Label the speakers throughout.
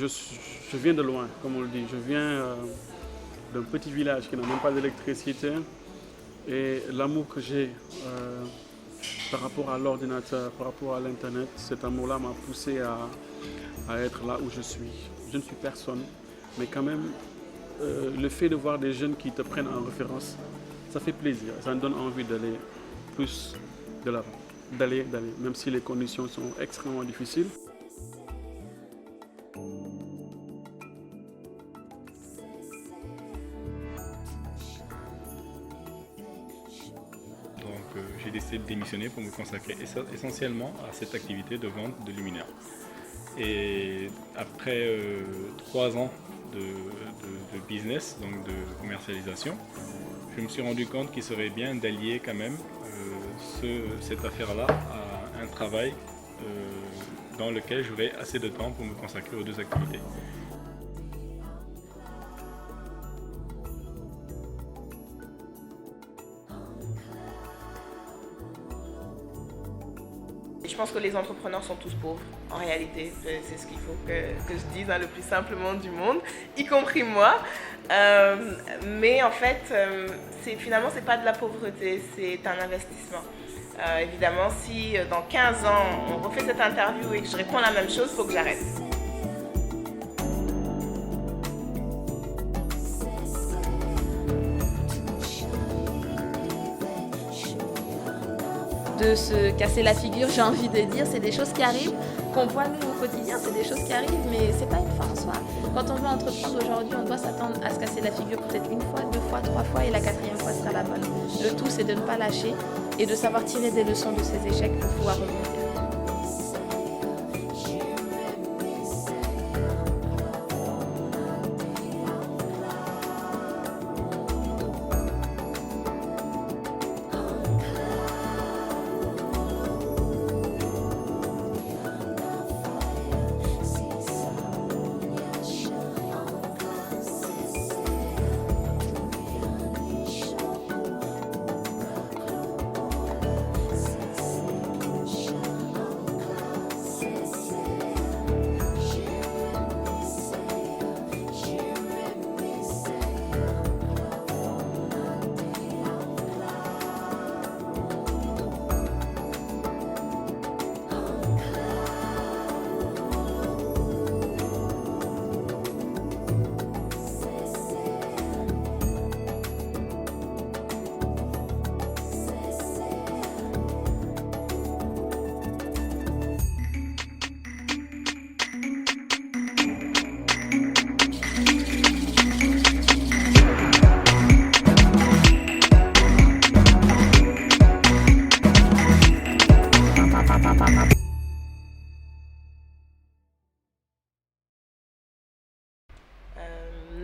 Speaker 1: je viens de loin, comme on le dit. Je viens d'un petit village qui n'a même pas d'électricité. Et l'amour que j'ai par rapport à l'ordinateur, par rapport à l'Internet, cet amour-là m'a poussé à être là où je suis. Je ne suis personne, mais quand même, le fait de voir des jeunes qui te prennent en référence, ça fait plaisir. Ça me donne envie d'aller plus de l'avant, d'aller, même si les conditions sont extrêmement difficiles.
Speaker 2: J'ai décidé de démissionner pour me consacrer essentiellement à cette activité de vente de luminaires. Et après 3 ans de business, donc de commercialisation, je me suis rendu compte qu'il serait bien d'allier quand même cette affaire-là à un travail dans lequel j'aurais assez de temps pour me consacrer aux 2 activités.
Speaker 3: Je pense que les entrepreneurs sont tous pauvres, en réalité. C'est ce qu'il faut que je dise le plus simplement du monde, y compris moi. Mais en fait, finalement, ce n'est pas de la pauvreté, c'est un investissement. Évidemment, si dans 15 ans, on refait cette interview et que je réponds la même chose, il faut que j'arrête.
Speaker 4: De se casser la figure, j'ai envie de dire, c'est des choses qui arrivent, qu'on voit nous au quotidien, c'est des choses qui arrivent, mais c'est pas une fin en soi. Quand on veut entreprendre aujourd'hui, on doit s'attendre à se casser la figure peut-être 1 fois, 2 fois, 3 fois, et la 4e fois sera la bonne. Le tout, c'est de ne pas lâcher et de savoir tirer des leçons de ces échecs pour pouvoir rebondir.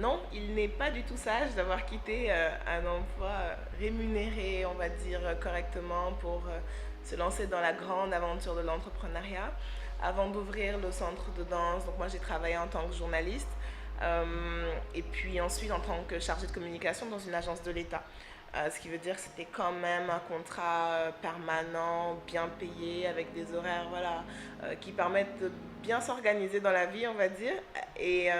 Speaker 3: Non, il n'est pas du tout sage d'avoir quitté un emploi rémunéré, on va dire, correctement pour se lancer dans la grande aventure de l'entrepreneuriat. Avant d'ouvrir le centre de danse, donc moi j'ai travaillé en tant que journaliste et puis ensuite en tant que chargée de communication dans une agence de l'État. Ce qui veut dire que c'était quand même un contrat permanent, bien payé, avec des horaires voilà, qui permettent de bien s'organiser dans la vie, on va dire. Et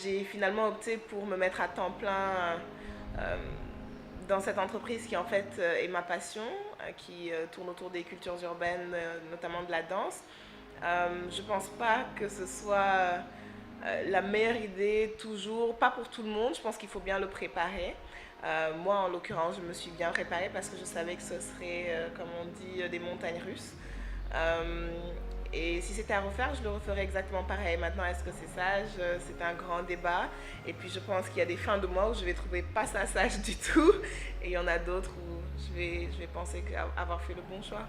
Speaker 3: j'ai finalement opté pour me mettre à temps plein dans cette entreprise qui en fait est ma passion, qui tourne autour des cultures urbaines, notamment de la danse. Je ne pense pas que ce soit la meilleure idée toujours, pas pour tout le monde, je pense qu'il faut bien le préparer. Moi en l'occurrence je me suis bien préparée parce que je savais que ce serait, comme on dit, des montagnes russes. Et si c'était à refaire, je le referais exactement pareil. Maintenant, est-ce que c'est sage? C'est un grand débat. Et puis, je pense qu'il y a des fins de mois où je vais trouver pas ça sage du tout. Et il y en a d'autres où je vais penser avoir fait le bon choix.